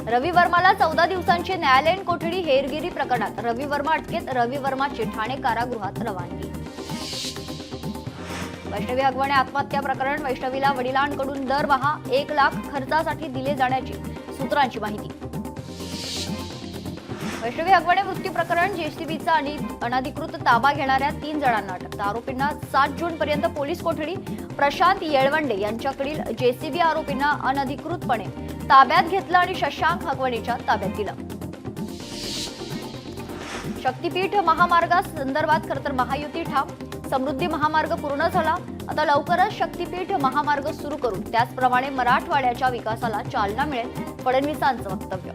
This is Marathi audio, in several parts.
रवी वर्माला 14 दिवसांची न्यायालयीन कोठडी हेरगिरी प्रकरणात रवी वर्मा अटकेत, रवी वर्माची ठाणे कारागृहात रवानगी. वैष्णवी हगवणे आत्महत्या प्रकरण, वैष्णवीला वडिलांकडून दरमहा 1 लाख खर्चासाठी दिले जाण्याची सूत्रांची माहिती. वैष्णवी हगवणे मृत्यू प्रकरण, जेसीबीचा अनधिकृत ताबा घेणाऱ्या 3 जणांना अटक. आरोपींना 7 जून पर्यंत पोलीस कोठडी. प्रशांत येळवंडे यांच्याकडील जेसीबी आरोपींना अनधिकृतपणे ताब्यात घेतलं आणि शशांक हगवणेच्या ताब्यात दिलं. शक्तीपीठ महामार्गासंदर्भात खरं तर महायुती ठाम. समृद्धी महामार्ग पूर्ण झाला, आता लवकरच शक्तीपीठ महामार्ग सुरू करू, त्याचप्रमाणे मराठवाड्याच्या विकासाला चालना मिळेल, फडणवीसांचं वक्तव्य.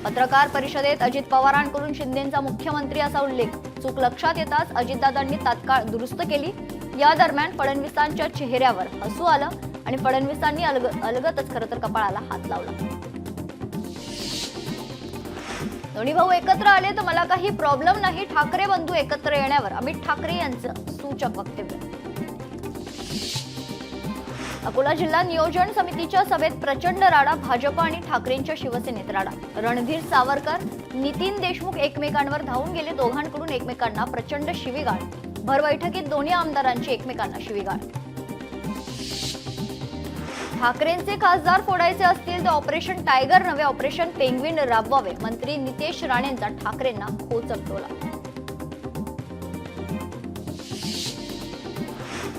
पत्रकार परिषदेत अजित पवारांकडून शिंदेंचा मुख्यमंत्री असा उल्लेख. चूक लक्षात येताच अजितदादांनी तात्काळ दुरुस्त केली. या दरम्यान फडणवीसांच्या चेहऱ्यावर हसू आलं आणि फडणवीसांनी अलगतच खरं तर कपाळाला हात लावला. दोन्ही भाऊ एकत्र आले तर मला काही प्रॉब्लेम नाही, ठाकरे बंधू एकत्र येण्यावर अमित ठाकरे यांचं सूचक वक्तव्य. अकोला जिल्हा नियोजन समितीच्या सभेत प्रचंड राडा, भाजप आणि ठाकरेंच्या शिवसेनेत राडा. रणधीर सावरकर, नितीन देशमुख एकमेकांवर धावून गेले, दोघांकडून एकमेकांना प्रचंड शिवीगाळ. भर बैठकीत दोन्ही आमदारांची एकमेकांना शिवीगाळ. ठाकरेंचे खासदार फोडायचे असतील तर ऑपरेशन टायगर नव्हे ऑपरेशन पेंग्विन राबवावे, मंत्री नितेश राणेंचा ठाकरेंना खोचक टोला.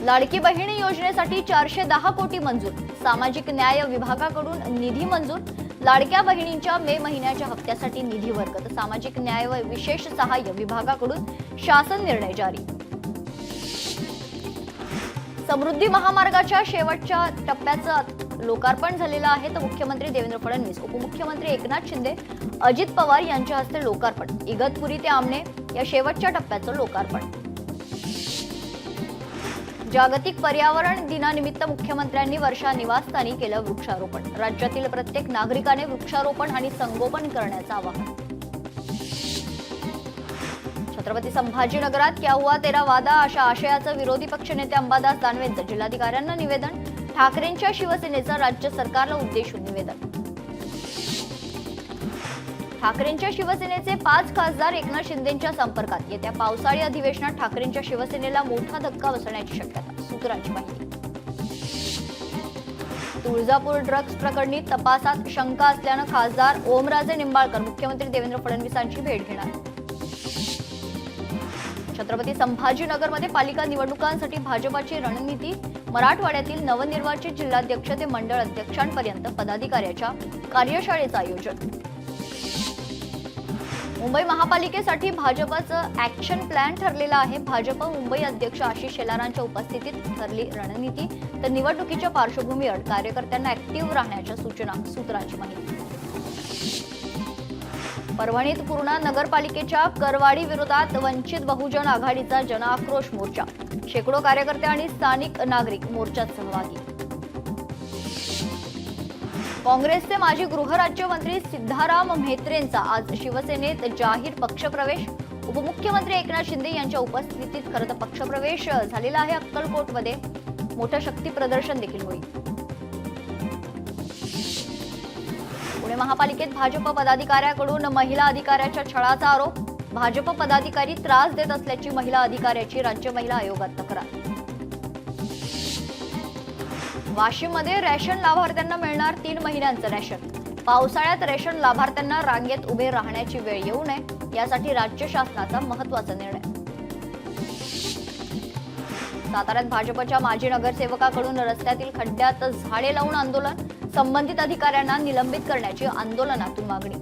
लाडकी बहीण योजनेसाठी 410 कोटी मंजूर, सामाजिक न्याय विभागाकडून निधी मंजूर. लाडक्या बहिणींच्या मे महिन्याच्या हप्त्यासाठी निधी वर्ग, तर सामाजिक न्याय व विशेष सहाय्य विभागाकडून शासन निर्णय जारी. समृद्धी महामार्गाच्या शेवटच्या टप्प्याचं लोकार्पण झालेलं आहे, तर मुख्यमंत्री देवेंद्र फडणवीस, उपमुख्यमंत्री एकनाथ शिंदे, अजित पवार यांच्या हस्ते लोकार्पण. इगतपुरी ते आमने या शेवटच्या टप्प्याचं लोकार्पण. जागतिक पर्यावरण दिनानिमित्त मुख्यमंत्र्यांनी वर्षा निवासस्थानी केलं वृक्षारोपण. राज्यातील प्रत्येक नागरिकाने वृक्षारोपण आणि संगोपन करण्याचं आवाहन. छत्रपती संभाजीनगरात क्या हुआ तेरा वादा अशा आशयाचं विरोधी पक्षनेते अंबादास दानवेंचं जिल्हाधिकाऱ्यांना निवेदन. ठाकरेंच्या शिवसेनेचं राज्य सरकारला उद्देशून निवेदन. ठाकरेंच्या शिवसेनेचे 5 खासदार एकनाथ शिंदेंच्या संपर्कात, येत्या पावसाळी अधिवेशनात ठाकरेंच्या शिवसेनेला मोठा धक्का बसण्याची शक्यता, सूत्रांची माहिती. तुळजापूर ड्रग्ज प्रकरणी तपासात शंका असल्यानं खासदार ओमराजे निंबाळकर मुख्यमंत्री देवेंद्र फडणवीसांची भेट घेणार. छत्रपती संभाजीनगरमध्ये पालिका निवडणुकांसाठी भाजपाची रणनीती. मराठवाड्यातील नवनिर्वाचित जिल्हाध्यक्ष ते मंडळ अध्यक्षांपर्यंत पदाधिकाऱ्याच्या कार्यशाळेचं आयोजन. मुंबई महापालिकेसाठी भाजपचं ऍक्शन प्लॅन ठरलेला आहे. भाजप मुंबई अध्यक्ष आशिष शेलारांच्या उपस्थितीत ठरली रणनीती, तर निवडणुकीच्या पार्श्वभूमीवर कार्यकर्त्यांना ऍक्टिव्ह राहण्याच्या सूचना, सूत्रांची माहिती. परभणीत पूर्णा नगरपालिकेच्या करवाढी विरोधात वंचित बहुजन आघाडीचा जनआक्रोश मोर्चा. शेकडो कार्यकर्ते आणि स्थानिक नागरिक मोर्चात सहभागी. काँग्रेसचे माजी गृहराज्यमंत्री सिद्धाराम म्हेत्रेंचा आज शिवसेनेत जाहीर पक्षप्रवेश. उपमुख्यमंत्री एकनाथ शिंदे यांच्या उपस्थितीत खरं तर पक्षप्रवेश झालेला आहे. अक्कलकोटमध्ये मोठं शक्ती प्रदर्शन देखील होईल. पुणे महापालिकेत भाजप पदाधिकाऱ्याकडून महिला अधिकाऱ्याच्या छळाचा आरोप. भाजप पदाधिकारी त्रास देत असल्याची महिला अधिकाऱ्याची राज्य महिला आयोगात तक्रार. वाशिममध्ये रेशन लाभार्थ्यांना मिळणार 3 महिन्यांचं रेशन. पावसाळ्यात रेशन लाभार्थ्यांना रांगेत उभे राहण्याची वेळ येऊ नये, यासाठी राज्य शासनाचा महत्त्वाचा निर्णय. साताऱ्यात भाजपच्या माजी नगरसेवकाकडून रस्त्यातील खड्ड्यात झाडे लावून आंदोलन. संबंधित अधिकाऱ्यांना निलंबित करण्याची आंदोलनातून मागणी.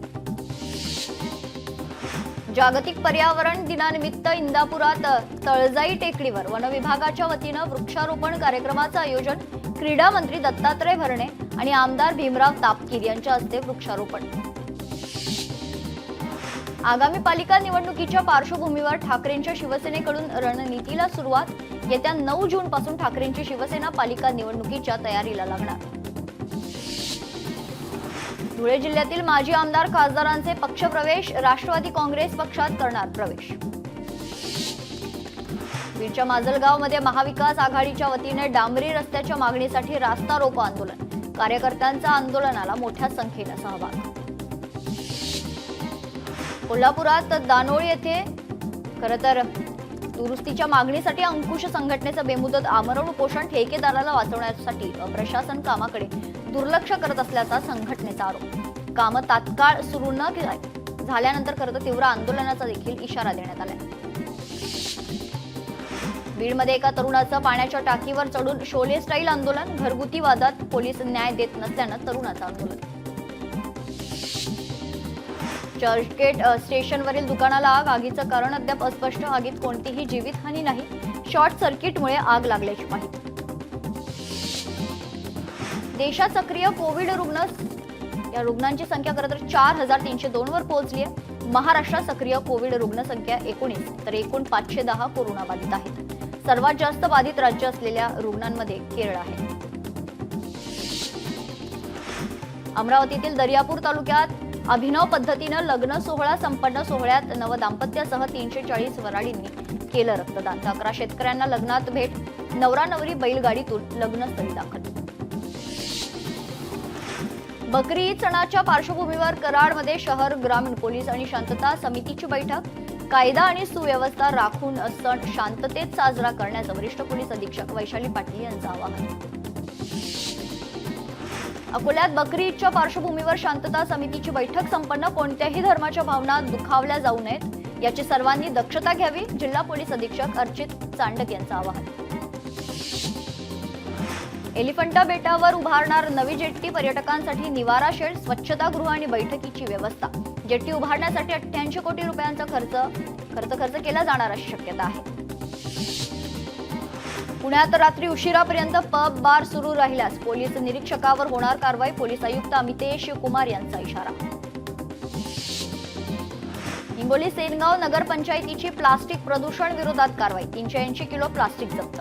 जागतिक पर्यावरण दिनानिमित्त इंदापुरात तळजाई टेकडीवर वनविभागाच्या वतीनं वृक्षारोपण कार्यक्रमाचं आयोजन. क्रीडा मंत्री दत्तात्रय भरणे आणि आमदार भीमराव तापकीर यांच्या हस्ते वृक्षारोपण. आगामी पालिका निवडणुकीच्या पार्श्वभूमीवर ठाकरेंच्या शिवसेनेकडून रणनीतीला सुरुवात. येत्या 9 जून पासून ठाकरेंची शिवसेना पालिका निवडणुकीच्या तयारीला लागणार. धुळे जिल्ह्यातील माजी आमदार खासदारांचे पक्षप्रवेश. राष्ट्रवादी काँग्रेस पक्षात करणार प्रवेश. बीडच्या माजलगावमध्ये महाविकास आघाडीच्या वतीने डांबरी रस्त्याच्या मागणीसाठी रास्ता रोको आंदोलन. कार्यकर्त्यांचा आंदोलनाला मोठ्या संख्येने सहभाग. कोल्हापुरात दानोळी येथे खरं तर दुरुस्तीच्या मागणीसाठी अंकुश संघटनेचं बेमुदत आमरण उपोषण ठेकेदाराला वाचवण्यासाठी प्रशासन कामाकडे दुर्लक्ष करत असल्याचा संघटनेचा आरोप. कामं तात्काळ सुरू न झाल्यानंतर खरं तीव्र आंदोलनाचा देखील इशारा देण्यात आलाय. बीडमध्ये एका तरुणाचं पाण्याच्या टाकीवर चढून शोले स्टाईल आंदोलन. घरगुती वादात पोलीस न्याय देत नसल्यानं तरुणाचं आंदोलन. चर्चगेट स्टेशनवरील दुकानाला आग. आगीचं कारण अद्याप अस्पष्ट. आगीत कोणतीही जीवितहानी नाही. शॉर्ट सर्किटमुळे आग लागल्याची माहिती. देशात सक्रिय कोविड या रुग्णांची संख्या खरं तर 4,302 वर पोहोचली आहे. महाराष्ट्रात सक्रिय कोविड रुग्ण संख्या 19 तर एकूण 510 कोरोना बाधित आहेत. सर्वात जास्त बाधित राज्य असलेल्या रुग्णांमध्ये केरळ आहे. अमरावतीतील दर्यापूर तालुक्यात अभिनव पद्धतीनं लग्न सोहळा संपन्न. सोहळ्यात नवदाम्पत्यासह 340 वराडींनी केलं रक्तदान. 11 शेतकऱ्यांना लग्नात भेट. नवरा नवरी बैलगाडीतून लग्नस्थळी दाखल. बकरी ईद सणाच्या पार्श्वभूमीवर कराडमध्ये शहर ग्रामीण पोलीस आणि शांतता समितीची बैठक. कायदा आणि सुव्यवस्था राखून सण शांततेत साजरा करण्याचं वरिष्ठ पोलीस अधीक्षक वैशाली पाटील यांचं आवाहन. अकोल्यात बकरी ईदच्या पार्श्वभूमीवर शांतता समितीची बैठक संपन्न. कोणत्याही धर्माच्या भावना दुखावल्या जाऊ नयेत याची सर्वांनी दक्षता घ्यावी. जिल्हा पोलीस अधीक्षक अर्चित चांडक यांचं आवाहन. एलिफंटा बेटावर उभारणार नवी जेट्टी. पर्यटकांसाठी निवारा शेड, स्वच्छतागृह आणि बैठकीची व्यवस्था. जेट्टी उभारण्यासाठी 88 कोटी रुपयांचा खर्च केला जाणार अशी शक्यता आहे. पुण्यात रात्री उशिरापर्यंत पब बार सुरू राहिल्यास पोलीस निरीक्षकावर होणार कारवाई. पोलीस आयुक्त अमितेश कुमार यांचा इशारा. हिंगोली सेनगाव नगरपंचायतीची प्लास्टिक प्रदूषण विरोधात कारवाई. 380 किलो प्लास्टिक जप्त.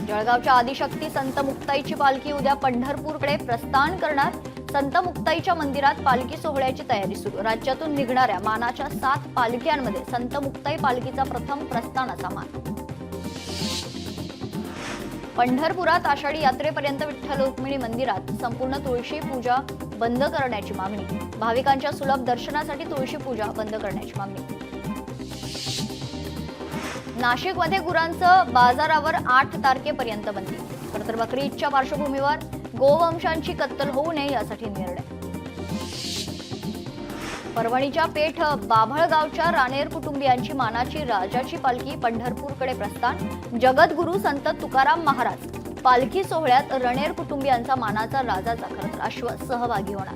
जळगावच्या आदिशक्ती संत मुक्ताईची पालखी उद्या पंढरपूरकडे प्रस्थान करणार. संत मुक्ताईच्या मंदिरात पालखी सोहळ्याची तयारी सुरू. राज्यातून निघणाऱ्या मानाच्या 7 पालख्यांमध्ये संत मुक्ताई पालखीचा प्रथम प्रस्थानाचा मान. पंढरपुरात आषाढी यात्रेपर्यंत विठ्ठल रुक्मिणी मंदिरात संपूर्ण तुळशी पूजा बंद करण्याची मागणी. भाविकांच्या सुलभ दर्शनासाठी तुळशी पूजा बंद करण्याची मागणी. नाशिकमध्ये गुरांचं बाजारावर 8 तारखेपर्यंत बंदी. तर बकरी ईदच्या पार्श्वभूमीवर गोवंशांची कत्तल होऊ नये यासाठी निर्णय. परभणीच्या पेठ बाभळगावच्या राणेर कुटुंबियांची मानाची राजाची पालखी पंढरपूरकडे प्रस्थान. जगद्गुरू संत तुकाराम महाराज पालखी सोहळ्यात रणेर कुटुंबियांचा मानाचा राजाचा खरं अश्व सहभागी होणार.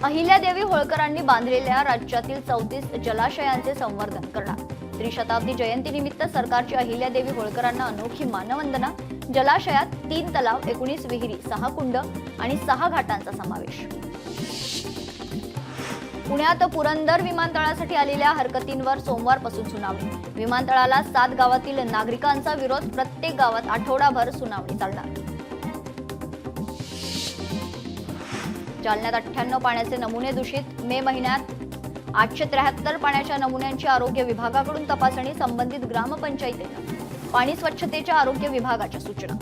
अहिल्यादेवी होळकरांनी बांधलेल्या राज्यातील 34 जलाशयांचे संवर्धन करणार. त्रिशताब्दी जयंतीनिमित्त सरकारची अहिल्यादेवी होळकरांना अनोखी मानवंदना. जलाशयात 3 तलाव, 19 विहिरी, 6 कुंड आणि 6 घाटांचा समावेश. पुण्यात पुरंदर विमानतळासाठी आलेल्या हरकतींवर सोमवारपासून सुनावणी. विमानतळाला 7 गावातील नागरिकांचा विरोध. प्रत्येक गावात आठवडाभर सुनावणी चालणार. जालन्यात 98 पाण्याचे नमुने दूषित. मे महिन्यात 873 पाण्याच्या नमुन्यांची आरोग्य विभागाकडून तपासणी. संबंधित ग्रामपंचायतीनं पाणी स्वच्छतेच्या आरोग्य विभागाच्या सूचना.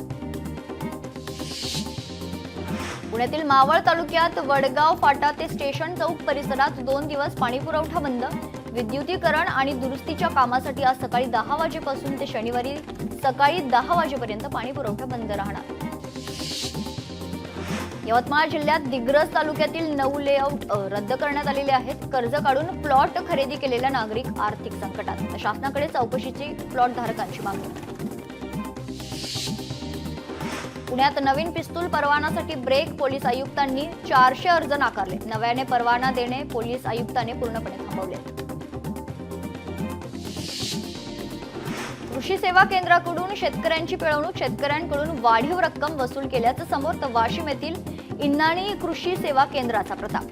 पुण्यातील मावळ तालुक्यात वडगाव फाटा ते स्टेशन चौक परिसरात 2 दिवस पाणी पुरवठा बंद. विद्युतीकरण आणि दुरुस्तीच्या कामासाठी आज सकाळी 10 वाजेपासून ते शनिवारी सकाळी 10 वाजेपर्यंत पाणी पुरवठा बंद राहणार. यवतमाळ जिल्ह्यात दिग्रस तालुक्यातील 9 लेआउट रद्द करण्यात आलेले आहेत. कर्ज काढून प्लॉट खरेदी केलेल्या नागरिक आर्थिक संकटात. शासनाकडे चौकशीची प्लॉट धारकांची मागणी. पुण्यात नवीन पिस्तूल परवानासाठी ब्रेक. पोलीस आयुक्तांनी 400 अर्ज नाकारले. नव्याने परवाना देणे पोलीस आयुक्तांनी पूर्णपणे थांबवले. कृषी सेवा केंद्राकडून शेतकऱ्यांची पिळवणूक. शेतकऱ्यांकडून वाढीव रक्कम वसूल केल्याचं समोर. तर वाशिम येथील इन्नाणी कृषी सेवा केंद्राचा प्रताप.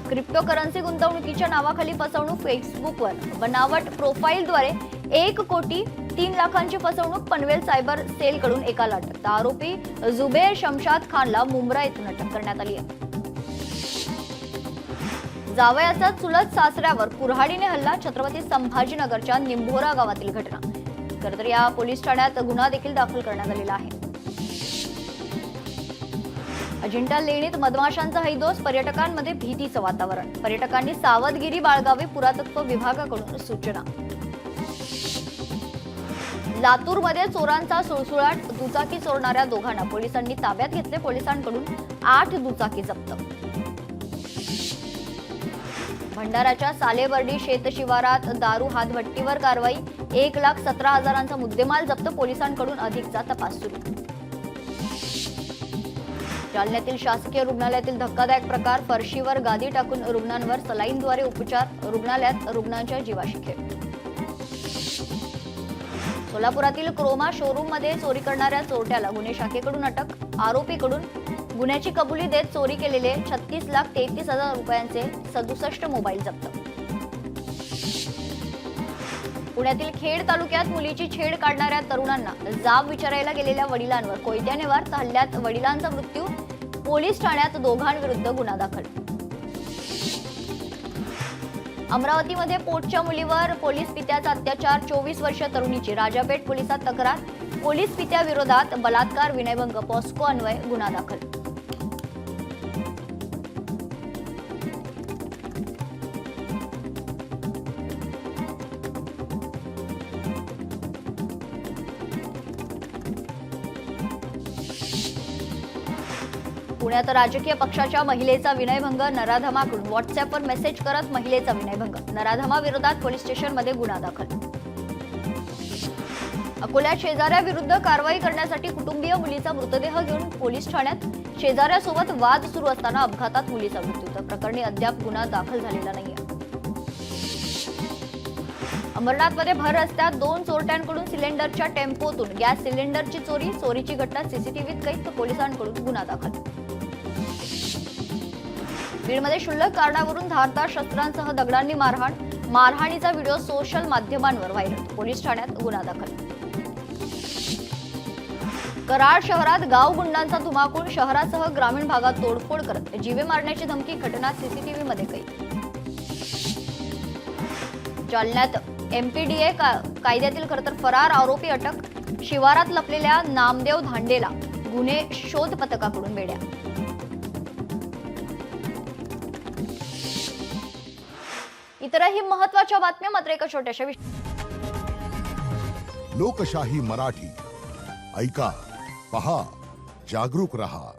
क्रिप्टोकरन्सी गुंतवणुकीच्या नावाखाली फसवणूक. फेसबुकवर बनावट प्रोफाईलद्वारे 1,03,00,000ची फसवणूक. पनवेल सायबर सेलकडून एकाला अटक. आरोपी जुबेर शमशाद खानला मुंब्रा येथून अटक करण्यात आली आहे. जावयाचा चुलत सासऱ्यावर कुऱ्हाडीने हल्ला. छत्रपती संभाजीनगरच्या निंभोरा गावातील घटना. खरं तर या पोलीस ठाण्यात गुन्हा देखील दाखल करण्यात आलेला आहे. अजिंठा लेणीत मधमाशांचा हैदोस, पर्यटकांमध्ये भीतीचं वातावरण. पर्यटकांनी सावधगिरी बाळगावी, पुरातत्व विभागाकडून सूचना. लातूरमध्ये चोरांचा सुळसुळाट, दुचाकी चोरणाऱ्या दोघांना पोलिसांनी ताब्यात घेतले. पोलिसांकडून 8 दुचाकी जप्त. भंडाऱ्याच्या सालेबर्डी शेतशिवारात दारू हातभट्टीवर कारवाई. 1,17,000चा मुद्देमाल जप्त. पोलिसांकडून अधिकचा तपास सुरू. जालन्यातील शासकीय रुग्णालयातील धक्कादायक प्रकार. फरशीवर गादी टाकून रुग्णांवर सलाईनद्वारे उपचार. रुग्णालयात रुग्णांच्या जीवाशी खेळ. सोलापुरातील क्रोमा शोरूममध्ये चोरी करणाऱ्या चोरट्याला गुन्हे शाखेकडून अटक. आरोपीकडून गुन्ह्याची कबुली देत चोरी केलेले 36,33,000 रुपयांचे 67 मोबाईल जप्त. पुण्यातील खेड तालुक्यात मुलीची छेड काढणाऱ्या तरुणांना जाब विचारायला गेलेल्या वडिलांवर कोयत्याने वार. हल्ल्यात वडिलांचा मृत्यू. पोलीस ठाण्यात दोघांविरुद्ध गुन्हा दाखल. अमरावतीमध्ये पोटच्या मुलीवर पोलीस पित्याचा अत्याचार. 24 वर्षीय तरुणीची राजापेठ पोलिसात तक्रार. पोलीस पित्याविरोधात बलात्कार, विनयभंग, पॉस्को अन्वये गुन्हा दाखल. पुण्यात राजकीय पक्षाच्या महिलेचा विनयभंग. नराधमाकडून व्हॉट्सअॅपवर मेसेज करत महिलेचा विनयभंग. नराधमाविरोधात पोलीस स्टेशनमध्ये गुन्हा दाखल. अकोल्यात शेजाऱ्याविरुद्ध कारवाई करण्यासाठी कुटुंबीय मुलीचा मृतदेह घेऊन पोलीस ठाण्यात. शेजाऱ्यासोबत वाद सुरू असताना अपघातात मुलीचा मृत्यू. तर प्रकरणी अद्याप गुन्हा दाखल झालेला नाहीये. अंबरनाथमध्ये भर रस्त्यात 2 चोरट्यांकडून सिलेंडरच्या टेम्पोतून गॅस सिलेंडरची चोरी. चोरीची घटना सीसीटीव्हीत कैद. पोलिसांकडून गुन्हा दाखल. बीडमध्ये क्षुल्लक कारणावरून धारदार शस्त्रांसह दगडांनी मारहाण. मारहाणीचा व्हिडिओ सोशल माध्यमांवर व्हायरल. पोलीस ठाण्यात गुन्हा दाखल. कराड शहरात गाव गुंडांचा धुमाकूळ. शहरासह ग्रामीण भागात तोडफोड करत जीवे मारण्याची धमकी. घटना सीसीटीव्हीमध्ये कैद. जालन्यात एमपीडीए कायद्यातील खरं तर फरार आरोपी अटक. शिवारात लपलेल्या नामदेव धांडेला गुन्हे शोध पथकाकडून बेड्या. इतरही महत्त्वाच्या बातम्या मात्र एका छोट्याशा लोकशाही मराठी ऐका, पहा, जागरूक रहा.